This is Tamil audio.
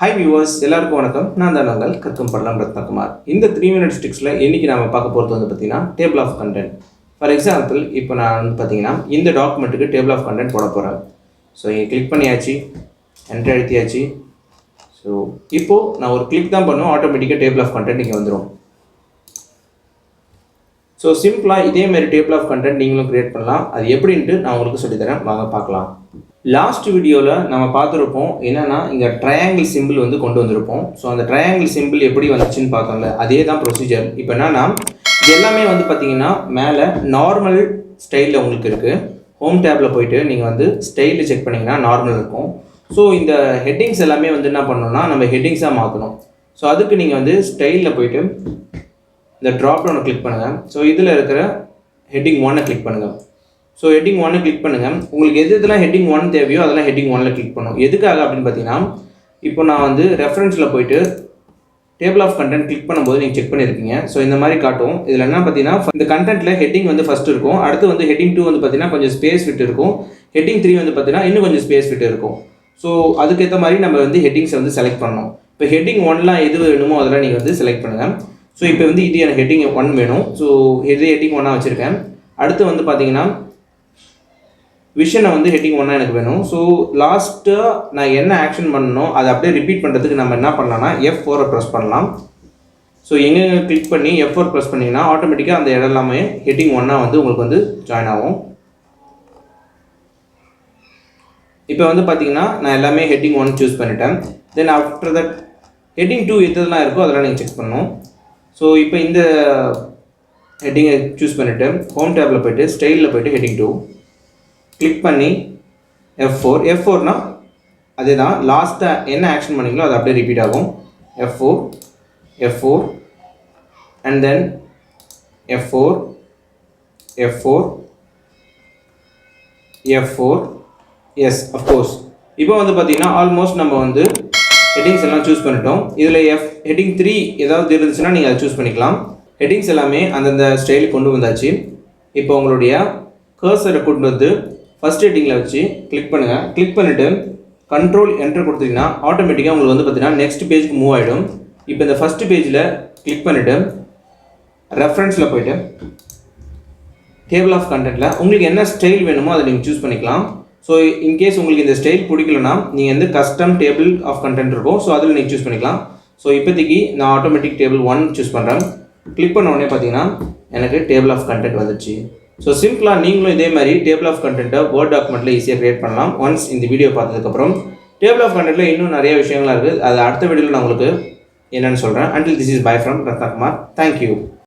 ஹாய் வியூவர்ஸ், எல்லாருக்கும் வணக்கம். நான் தான் உங்கள் கற்கும் படலாம் ரத்னகுமார். இந்த 3 மினிட்ஸ் டிப்ஸில் இன்றைக்கி நம்ம பார்க்க போகிறது வந்து பார்த்திங்கன்னா table of content. For example, இப்போ நான் வந்து பார்த்திங்கன்னா இந்த டாக்குமெண்ட்டுக்கு டேபிள் ஆஃப் கண்டென்ட் போட போகிறேன். ஸோ இங்கே கிளிக் பண்ணியாச்சு, என்ட்ரு அழுத்தியாச்சு. ஸோ இப்போது நான் ஒரு கிளிக் தான் பண்ணுவோம், ஆட்டோமேட்டிக்காக டேபிள் ஆஃப் கண்டென்ட் இங்கே வந்துடும். ஸோ சிம்பிளாக இதேமாரி டேபிள் ஆஃப் கண்டென்ட் நீங்களும் க்ரியேட் பண்ணலாம். அது எப்படின்ட்டு நான் உங்களுக்கு சொல்லித்தரேன், வாங்க பார்க்கலாம். லாஸ்ட் வீடியோவில் நம்ம பார்த்துருப்போம் என்னென்னா இங்கே ட்ரையாங்கிள் சிம்பிள் வந்து கொண்டு வந்திருப்போம். ஸோ அந்த ட்ரையாங்கிள் சிம்பிள் எப்படி வந்துச்சுன்னு பார்த்தோம்ல, அதே தான் ப்ரொசீஜர். இப்போ என்னென்னா இது எல்லாமே வந்து பார்த்திங்கன்னா மேலே நார்மல் ஸ்டைலில் உங்களுக்கு இருக்குது. ஹோம் டேப்பில் போயிட்டு நீங்கள் வந்து ஸ்டைலில் செக் பண்ணிங்கன்னா நார்மல் இருக்கும். ஸோ இந்த ஹெட்டிங்ஸ் எல்லாமே வந்து என்ன பண்ணணும்னா நம்ம ஹெட்டிங்ஸாக மாற்றணும். ஸோ அதுக்கு நீங்கள் வந்து ஸ்டைலில் போயிட்டு இந்த ட்ராப் டவுனை கிளிக் பண்ணுங்கள். ஸோ இதில் இருக்கிற ஹெட்டிங் 1 கிளிக் பண்ணுங்கள். ஸோ ஹெட்டிங் 1 கிளிக் பண்ணுங்கள். உங்களுக்கு எதெல்லாம் ஹெட்டிங் 1 தேவையோ அதெல்லாம் ஹெட்டிங் 1 கிளிக் பண்ணும். எதுக்காக அப்படின்னு பார்த்தீங்கன்னா, இப்போ நான் வந்து ரெஃபரன்ஸில் போயிட்டு டேபிள் ஆஃப் கண்டென்ட் கிளிக் பண்ணும்போது நீங்கள் செக் பண்ணியிருக்கீங்க. ஸோ இந்த மாதிரி காட்டும். இதில் என்ன பார்த்தீங்கன்னா, இந்த கண்டென்ட்டில் ஹெட்டிங் வந்து ஃபஸ்ட் இருக்கும். அடுத்து வந்து ஹெட்டிங் 2 வந்து பார்த்தீங்கன்னா கொஞ்சம் ஸ்பேஸ் விட்டு இருக்கும். ஹெட்டிங் 3 வந்து பார்த்தீங்கன்னா இன்னும் கொஞ்சம் ஸ்பேஸ் விட்டு இருக்கும். ஸோ அதுக்கேற்ற மாதிரி நம்ம வந்து ஹெட்டிங்ஸை வந்து செலக்ட் பண்ணணும். இப்போ ஹெட்டிங் 1லாம் எது வேணுமோ அதெல்லாம் நீங்கள் வந்து செலக்ட் பண்ணுங்கள். ஸோ இப்போ வந்து இது எனக்கு ஹெட்டிங் 1 வேணும். ஸோ இது ஹெட்டிங் 1 வச்சுருக்கேன். அடுத்து வந்து பார்த்தீங்கன்னா விஷனை வந்து ஹெட்டிங் 1 எனக்கு வேணும். ஸோ லாஸ்ட்டாக நான் என்ன ஆக்ஷன் பண்ணணும் அதை அப்படியே ரிப்பீட் பண்ணுறதுக்கு நம்ம என்ன பண்ணலாம்னா F4 ப்ரெஸ் பண்ணலாம். ஸோ எங்கே கிளிக் பண்ணி F4 ப்ரெஸ் பண்ணிங்கன்னா ஆட்டோமேட்டிக்காக அந்த இடம் எல்லாமே ஹெட்டிங் 1 வந்து உங்களுக்கு வந்து ஜாயின் ஆகும். இப்போ வந்து பார்த்தீங்கன்னா நான் எல்லாமே ஹெட்டிங் 1 சூஸ் பண்ணிட்டேன். தென் ஆஃப்டர் தட் ஹெட்டிங் 2 எதெல்லாம் இருக்கோ அதெல்லாம் நீங்கள் செக் பண்ணணும். ஸோ இப்போ இந்த ஹெட்டிங்கை சூஸ் பண்ணிவிட்டு ஹோம் டேப்பில் போய்ட்டு ஸ்டைலில் போய்ட்டு ஹெட்டிங் 2 கிளிக் பண்ணி F4னா அதே தான் லாஸ்ட்டாக என்ன ஆக்ஷன் பண்ணிங்களோ அது அப்படியே ரிப்பீட் ஆகும். F4 and then F4 yes of course. இப்போ வந்து பார்த்தீங்கன்னா ஆல்மோஸ்ட் நம்ம வந்து ஹெட்டிங்ஸ் எல்லாம் சூஸ் பண்ணிட்டோம். இதில் ஹெட்டிங் 3 ஏதாவது இருந்துச்சுன்னா நீங்கள் அதை சூஸ் பண்ணிக்கலாம். ஹெட்டிங்ஸ் எல்லாமே அந்தந்த ஸ்டைலுக்கு கொண்டு வந்தாச்சு. இப்போ உங்களுடைய கர்சரை கொண்டு வந்து ஃபஸ்ட் ஹெட்டிங்கில் வச்சு கிளிக் பண்ணுங்கள். கிளிக் பண்ணிவிட்டு கண்ட்ரோல் என்டர் கொடுத்தீங்கன்னா ஆட்டோமேட்டிக்காக உங்களுக்கு வந்து பார்த்தீங்கன்னா நெக்ஸ்ட் பேஜுக்கு மூவ் ஆகிடும். இப்போ இந்த ஃபஸ்ட்டு பேஜில் கிளிக் பண்ணிவிட்டு ரெஃபரன்ஸில் போய்ட்டு டேபிள் ஆஃப் கண்டென்ட்டில் உங்களுக்கு என்ன ஸ்டைல் வேணுமோ அதை நீங்கள் சூஸ் பண்ணிக்கலாம். ஸோ இன்கேஸ் உங்களுக்கு இந்த ஸ்டைல் பிடிக்கலன்னா நீங்கள் வந்து கஸ்டம் டேபிள் ஆஃப் கண்டென்ட் இருக்கும். ஸோ அதில் நீங்கள் சூஸ் பண்ணிக்கலாம். ஸோ இப்போதைக்கு நான் ஆட்டோமேட்டிக் டேபிள் 1 சூஸ் பண்ணுறேன். கிளிக் பண்ண உடனே பார்த்தீங்கன்னா எனக்கு டேபிள் ஆஃப் கண்டென்ட் வந்துச்சு. ஸோ சிம்பிளாக நீங்களும் இதே மாதிரி டேபிள் ஆஃப் கண்டென்ட்டை வேர்ட் டாக்குமெண்ட்டில் ஈஸியாக க்ரியேட் பண்ணலாம். ஒன்ஸ் இந்த வீடியோ பார்த்ததுக்கப்புறம் டேபிள் ஆஃப் கண்டென்ட்டில் இன்னும் நிறைய விஷயங்கள்லாம் இருக்குது. அது அடுத்த வீடியோவில் நான் உங்களுக்கு என்னென்னு சொல்கிறேன். Until this is bye from Ratnakumar. Thank you.